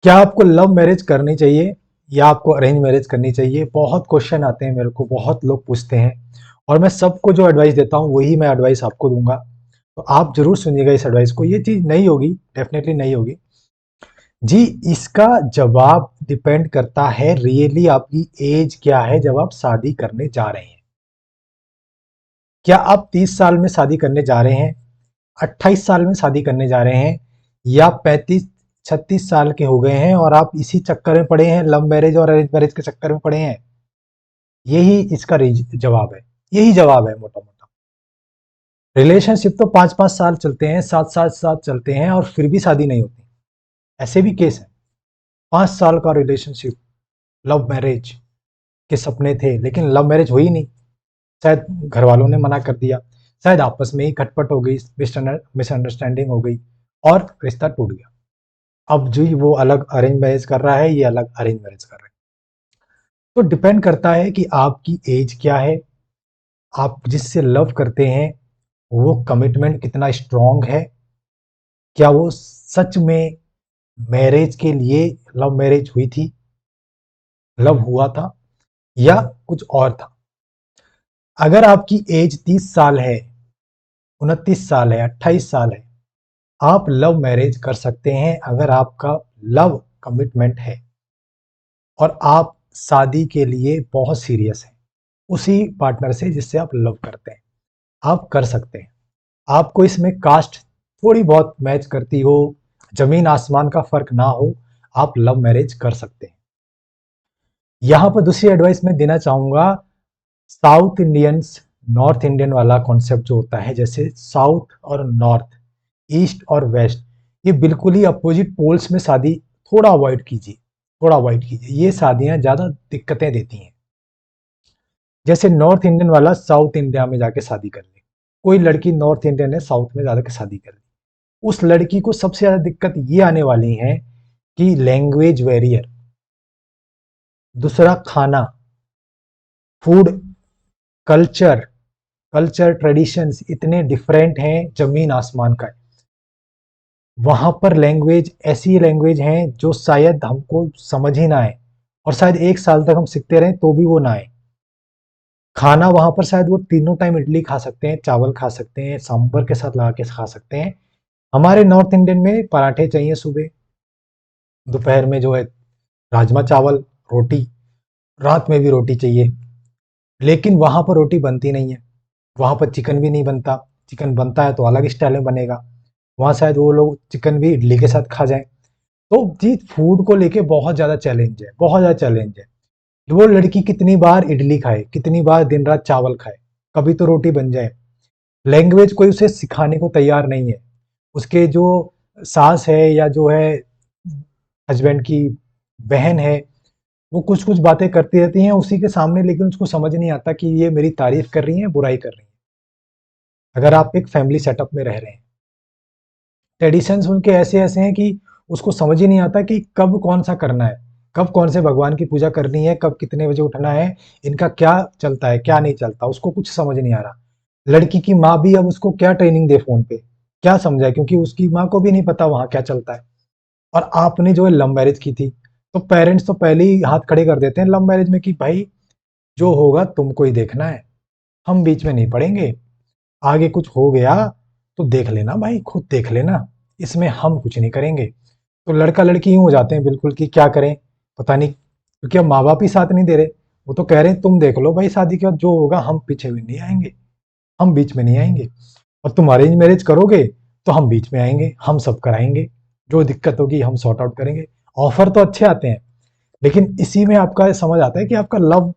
क्या आपको love marriage करनी चाहिए या आपको अरेंज मैरिज करनी चाहिए? बहुत क्वेश्चन आते हैं मेरे को, बहुत लोग पूछते हैं और मैं सबको जो एडवाइस देता हूँ वही मैं एडवाइस आपको दूंगा। तो आप जरूर सुनिएगा इस एडवाइस को। ये चीज़ नहीं होगी, डेफिनेटली नहीं होगी जी। इसका जवाब डिपेंड करता है रियली आपकी एज क्या है जब आप शादी करने जा रहे हैं। क्या आप 30 साल में शादी करने जा रहे हैं, 28 साल में शादी करने जा रहे हैं, या 35-36 साल के हो गए हैं और आप इसी चक्कर में पड़े हैं, लव मैरिज और अरेंज मैरिज के चक्कर में पड़े हैं? यही इसका जवाब है। यही जवाब है मोटा मोटा। रिलेशनशिप तो 5-5 साल चलते हैं, 7-7 साल चलते हैं और फिर भी शादी नहीं होती। ऐसे भी केस है। 5 साल का रिलेशनशिप, लव मैरिज के सपने थे लेकिन लव मैरिज हुई नहीं। शायद घर वालों ने मना कर दिया, शायद आपस में ही खटपट हो गई, मिसअंडरस्टैंडिंग हो गई और रिश्ता टूट गया। अब जो वो अलग अरेंज मैरिज कर रहा है, ये अलग अरेंज मैरिज कर रहा है। तो डिपेंड करता है कि आपकी एज क्या है, आप जिससे लव करते हैं वो कमिटमेंट कितना स्ट्रांग है, क्या वो सच में मैरिज के लिए लव मैरिज हुई थी, लव हुआ था, या कुछ और था। अगर आपकी एज 30 साल है, 29 साल है, 28 साल है, आप लव मैरिज कर सकते हैं अगर आपका लव कमिटमेंट है और आप शादी के लिए बहुत सीरियस हैं उसी पार्टनर से जिससे आप लव करते हैं। आप कर सकते हैं। आपको इसमें कास्ट थोड़ी बहुत मैच करती हो, जमीन आसमान का फर्क ना हो, आप लव मैरिज कर सकते हैं। यहां पर दूसरी एडवाइस मैं देना चाहूंगा। साउथ इंडियंस नॉर्थ इंडियन वाला कॉन्सेप्ट जो होता है, जैसे साउथ और नॉर्थ, ईस्ट और वेस्ट, ये बिल्कुल ही अपोजिट पोल्स में शादी थोड़ा अवॉइड कीजिए। थोड़ा अवॉइड कीजिए, ये शादियां ज़्यादा दिक्कतें देती हैं। जैसे नॉर्थ इंडियन वाला साउथ इंडिया में जाके शादी कर ले, कोई लड़की नॉर्थ इंडियन है साउथ में जाकर शादी कर ले, उस लड़की को सबसे ज़्यादा दिक्कत ये आने वाली है कि लैंग्वेज बैरियर, दूसरा खाना, फूड, कल्चर, ट्रेडिशंस इतने डिफरेंट हैं, जमीन आसमान का है। वहां पर लैंग्वेज, ऐसी लैंग्वेज हैं जो शायद हमको समझ ही ना आए और शायद 1 साल तक हम सीखते रहें तो भी वो ना आए। खाना वहां पर शायद वो तीनों टाइम इडली खा सकते हैं, चावल खा सकते हैं, सांभर के साथ लगा के खा सकते हैं। हमारे नॉर्थ इंडियन में पराठे चाहिए सुबह, दोपहर में जो है राजमा चावल, रोटी, रात में भी रोटी चाहिए। लेकिन वहां पर रोटी बनती नहीं है, वहां पर चिकन भी नहीं बनता। चिकन बनता है तो अलग स्टाइल में बनेगा, वहां शायद वो लोग चिकन भी इडली के साथ खा जाएं। तो जी, फूड को लेके बहुत ज्यादा चैलेंज है, बहुत ज्यादा चैलेंज है। वो लड़की कितनी बार इडली खाए, कितनी बार दिन रात चावल खाए, कभी तो रोटी बन जाए। लैंग्वेज कोई उसे सिखाने को तैयार नहीं है। उसके जो सास है या जो है हस्बैंड की बहन है, वो कुछ कुछ बातें करती रहती हैं उसी के सामने, लेकिन उसको समझ नहीं आता कि ये मेरी तारीफ कर रही है, बुराई कर रही है। अगर आप एक फैमिली सेटअप में रह रहे हैं, ट्रेडिशंस उनके ऐसे ऐसे हैं कि उसको समझ ही नहीं आता कि कब कौन सा करना है, कब कौन से भगवान की पूजा करनी है, कब कितने बजे उठना है, इनका क्या चलता है क्या नहीं चलता, उसको कुछ समझ नहीं आ रहा। लड़की की माँ भी अब उसको क्या ट्रेनिंग दे फोन पे, क्या समझाए, क्योंकि उसकी माँ को भी नहीं पता वहां क्या चलता है। और आपने जो है लव मैरिज की थी, तो पेरेंट्स तो पहले ही हाथ खड़े कर देते हैं लव मैरिज में कि भाई जो होगा तुमको ही देखना है, हम बीच में नहीं पड़ेंगे, आगे कुछ हो गया तो देख लेना भाई, खुद देख लेना, इसमें हम कुछ नहीं करेंगे। तो लड़का लड़की यूं हो जाते हैं बिल्कुल कि क्या करें पता नहीं, क्योंकि अब माँ बाप ही साथ नहीं दे रहे। वो तो कह रहे हैं तुम देख लो भाई, शादी के बाद जो होगा हम पीछे भी नहीं आएंगे, हम बीच में नहीं आएंगे, और तुम अरेंज मैरिज करोगे तो हम बीच में आएंगे, हम सब कराएंगे, जो दिक्कत होगी हम सॉर्ट आउट करेंगे। ऑफर तो अच्छे आते हैं, लेकिन इसी में आपका समझ आता है कि आपका लव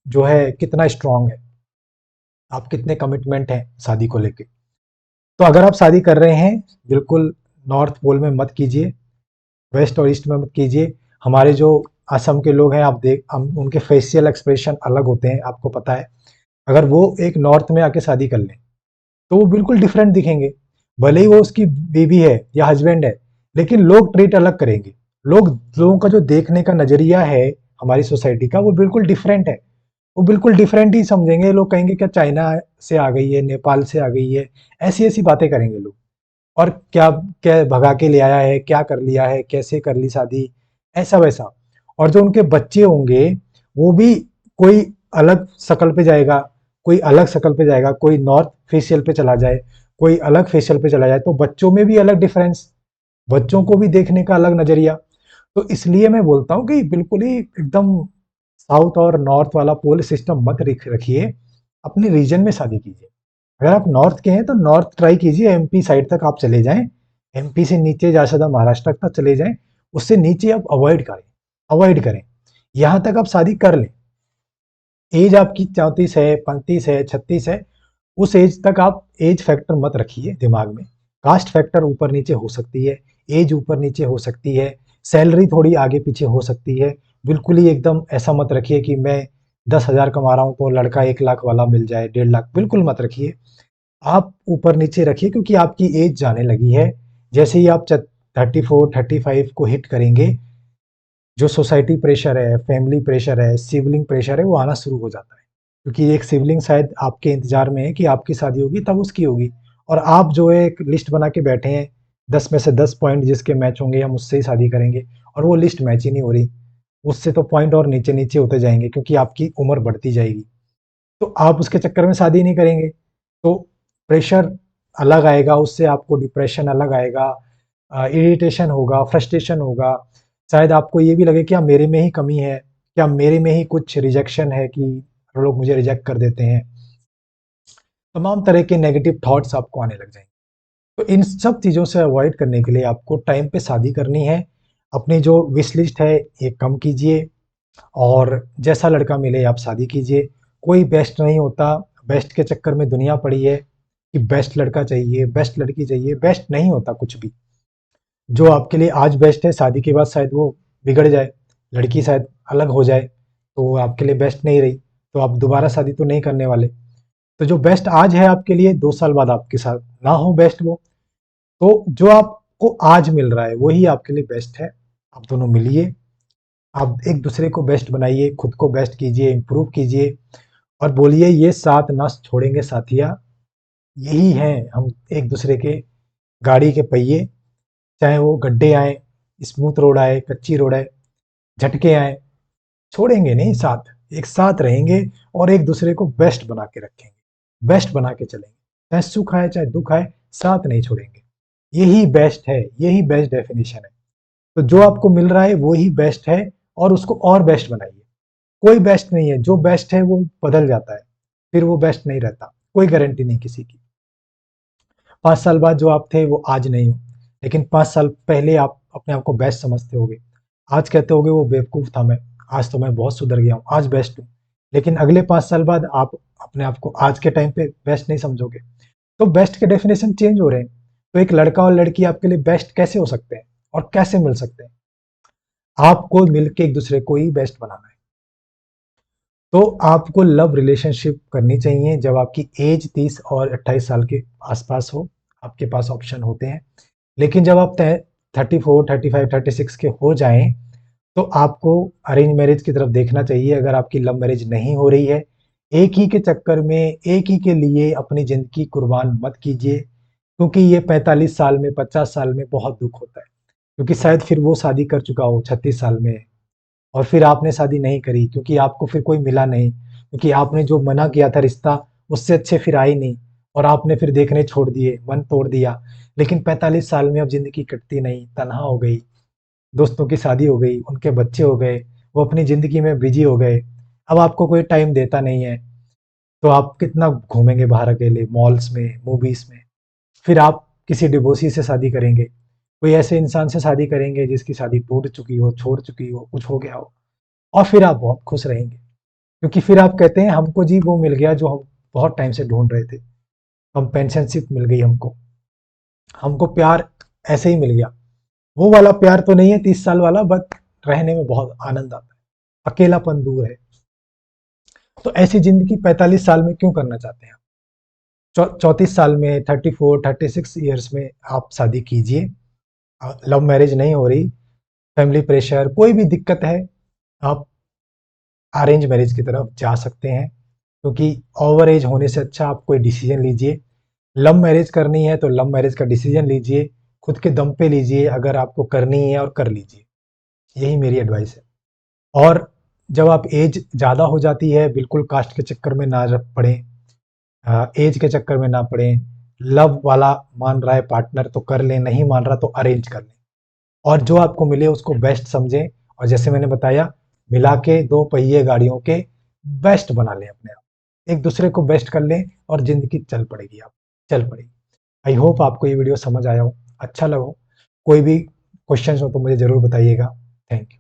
जो है कितना स्ट्रांग है, आप कितने कमिटमेंट हैं शादी को लेके। तो अगर आप शादी कर रहे हैं, बिल्कुल नॉर्थ पोल में मत कीजिए, वेस्ट और ईस्ट में मत कीजिए। हमारे जो असम के लोग हैं, आप देख, हम उनके फेशियल एक्सप्रेशन अलग होते हैं, आपको पता है। अगर वो एक नॉर्थ में आके शादी कर लें तो वो बिल्कुल डिफरेंट दिखेंगे, भले ही वो उसकी बीवी है या हस्बैंड है, लेकिन लोग ट्रीट अलग करेंगे। लोगों का जो देखने का नजरिया है हमारी सोसाइटी का, वो बिल्कुल डिफरेंट है। वो बिल्कुल डिफरेंट ही समझेंगे। लोग कहेंगे क्या चाइना से आ गई है, नेपाल से आ गई है, ऐसी ऐसी बातें करेंगे लोग। और क्या क्या भगा के ले आया है, क्या कर लिया है, कैसे कर ली शादी, ऐसा वैसा। और जो उनके बच्चे होंगे वो भी कोई अलग शक्ल पे जाएगा, कोई अलग शक्ल पे जाएगा, कोई नॉर्थ फेशियल पे चला जाए, कोई अलग फेशियल पे चला जाए, तो बच्चों में भी अलग डिफरेंस, बच्चों को भी देखने का अलग नजरिया। तो इसलिए मैं बोलता हूँ कि बिल्कुल ही एकदम साउथ और नॉर्थ वाला पोल सिस्टम मत रखिए, अपने रीजन में शादी कीजिए। अगर आप नॉर्थ के हैं तो नॉर्थ ट्राई कीजिए, एमपी साइड तक आप चले जाएं, एमपी से नीचे जा सकता महाराष्ट्र तक चले जाएं, उससे नीचे आप अवॉइड करें, अवॉइड करें। यहां तक आप शादी कर लें, एज आपकी 34 है, 35 है, 36 है, उस एज तक आप एज फैक्टर मत रखिए दिमाग में। कास्ट फैक्टर ऊपर नीचे हो सकती है, एज ऊपर नीचे हो सकती है, सैलरी थोड़ी आगे पीछे हो सकती है। बिल्कुल ही एकदम ऐसा मत रखिए कि मैं 10,000 कमा रहा हूं तो लड़का 1 लाख वाला मिल जाए, 1.5 लाख, बिल्कुल मत रखिए। आप ऊपर नीचे रखिए, क्योंकि आपकी एज जाने लगी है। जैसे ही आप 34 35 को हिट करेंगे, जो सोसाइटी प्रेशर है, फैमिली प्रेशर है, सिबलिंग प्रेशर है, वो आना शुरू हो जाता है। क्योंकि एक सिबलिंग शायद आपके इंतजार में है कि आपकी शादी होगी तब उसकी होगी, और आप जो है एक लिस्ट बना के बैठे हैं, 10 में से 10 पॉइंट जिसके मैच होंगे हम उससे ही शादी करेंगे, और वो लिस्ट मैच ही नहीं हो रही। उससे तो पॉइंट और नीचे नीचे होते जाएंगे, क्योंकि आपकी उम्र बढ़ती जाएगी। तो आप उसके चक्कर में शादी नहीं करेंगे, तो प्रेशर अलग आएगा, उससे आपको डिप्रेशन अलग आएगा, इरिटेशन होगा, फ्रस्ट्रेशन होगा। शायद आपको ये भी लगे कि मेरे में ही कमी है, क्या मेरे में ही कुछ रिजेक्शन है कि लोग मुझे रिजेक्ट कर देते हैं। तमाम तरह के नेगेटिव थॉट्स आपको आने लग जाएंगे। तो इन सब चीज़ों से अवॉइड करने के लिए आपको टाइम पे शादी करनी है। अपनी जो विश लिस्ट है ये कम कीजिए, और जैसा लड़का मिले आप शादी कीजिए। कोई बेस्ट नहीं होता, बेस्ट के चक्कर में दुनिया पड़ी है कि बेस्ट लड़का चाहिए, बेस्ट लड़की चाहिए। बेस्ट नहीं होता कुछ भी। जो आपके लिए आज बेस्ट है, शादी के बाद शायद वो बिगड़ जाए, लड़की शायद अलग हो जाए, तो वो आपके लिए बेस्ट नहीं रही, तो आप दोबारा शादी तो नहीं करने वाले। तो जो बेस्ट आज है आपके लिए, 2 साल बाद आपके साथ ना हो बेस्ट वो। तो जो आपको आज मिल रहा है वही आपके लिए बेस्ट है। आप दोनों मिलिए, आप एक दूसरे को बेस्ट बनाइए, खुद को बेस्ट कीजिए, इम्प्रूव कीजिए, और बोलिए ये साथ ना छोड़ेंगे साथिया। यही हैं हम, एक दूसरे के गाड़ी के पहिए, चाहे वो गड्ढे आए, स्मूथ रोड आए, कच्ची रोड आए, झटके आए, छोड़ेंगे नहीं साथ, एक साथ रहेंगे, और एक दूसरे को बेस्ट बना के रखेंगे, बेस्ट बना के चलेंगे। चाहे सुख आए चाहे दुख आए, साथ नहीं छोड़ेंगे। यही बेस्ट है, यही बेस्ट डेफिनेशन है। तो जो आपको मिल रहा है वही बेस्ट है, और उसको और बेस्ट बनाइए। कोई बेस्ट नहीं है, जो बेस्ट है वो बदल जाता है, फिर वो बेस्ट नहीं रहता, कोई गारंटी नहीं किसी की। 5 साल बाद जो आप थे वो आज नहीं हो, लेकिन 5 साल पहले आप अपने आप को बेस्ट समझते होगे। आज कहते होगे वो बेवकूफ़ था मैं, आज तो मैं बहुत सुधर गया हूँ, आज बेस्ट हूँ। लेकिन अगले 5 साल बाद आप अपने आप को आज के टाइम पे बेस्ट नहीं समझोगे। तो बेस्ट के डेफिनेशन चेंज हो रहे हैं। तो एक लड़का और लड़की आपके लिए बेस्ट कैसे हो सकते हैं, और कैसे मिल सकते हैं? आपको मिलके एक दूसरे को ही बेस्ट बनाना है। तो आपको लव रिलेशनशिप करनी चाहिए जब आपकी एज 30 और 28 साल के आसपास हो, आपके पास ऑप्शन होते हैं। लेकिन जब आप 34 35 36 के हो जाएं, तो आपको अरेंज मैरिज की तरफ देखना चाहिए, अगर आपकी लव मैरिज नहीं हो रही है। एक ही के चक्कर में, एक ही के लिए अपनी ज़िंदगी कुर्बान मत कीजिए, क्योंकि ये 45 साल में, 50 साल में बहुत दुख होता है। क्योंकि शायद फिर वो शादी कर चुका हो 36 साल में, और फिर आपने शादी नहीं करी क्योंकि आपको फिर कोई मिला नहीं, क्योंकि आपने जो मना किया था रिश्ता उससे अच्छे फिर आए नहीं, और आपने फिर देखने छोड़ दिए, मन तोड़ दिया। लेकिन 45 साल में अब ज़िंदगी कटती नहीं, तन्हा हो गई, दोस्तों की शादी हो गई, उनके बच्चे हो गए, वो अपनी ज़िंदगी में बिजी हो गए, अब आपको कोई टाइम देता नहीं है। तो आप कितना घूमेंगे बाहर अकेले, मॉल्स में, मूवीज़ में? फिर आप किसी डिवोर्सी से शादी करेंगे, कोई ऐसे इंसान से शादी करेंगे जिसकी शादी टूट चुकी हो, छोड़ चुकी हो, कुछ हो गया हो, और फिर आप बहुत खुश रहेंगे, क्योंकि फिर आप कहते हैं हमको जी वो मिल गया जो हम बहुत टाइम से ढूंढ रहे थे, कंपेंशनशिप मिल गई हमको, हमको प्यार ऐसे ही मिल गया। वो वाला प्यार तो नहीं है 30 साल वाला, बट रहने में बहुत आनंद आता है, अकेलापन दूर है। तो ऐसी जिंदगी 45 साल में क्यों करना चाहते हैं? 34 साल में, 34 36 ईयर्स में आप शादी कीजिए। लव मैरिज नहीं हो रही, फैमिली प्रेशर, कोई भी दिक्कत है, आप अरेंज मैरिज की तरफ जा सकते हैं, क्योंकि ओवर एज होने से अच्छा आप कोई डिसीजन लीजिए। लव मैरिज करनी है तो लव मैरिज का डिसीजन लीजिए, खुद के दम पे लीजिए, अगर आपको करनी है, और कर लीजिए। यही मेरी एडवाइस है। और जब आप एज ज़्यादा हो जाती है, बिल्कुल कास्ट के चक्कर में ना पड़े, एज के चक्कर में ना पड़े। लव वाला मान रहा है पार्टनर तो कर लें, नहीं मान रहा तो अरेंज कर लें, और जो आपको मिले उसको बेस्ट समझें। और जैसे मैंने बताया, मिला के दो पहिए गाड़ियों के बेस्ट बना लें अपने आप, एक दूसरे को बेस्ट कर लें और जिंदगी चल पड़ेगी, आप चल पड़ेगी। आई होप आपको ये वीडियो समझ आया हो, अच्छा लगा हो। कोई भी क्वेश्चन हो तो मुझे ज़रूर बताइएगा। Thank you.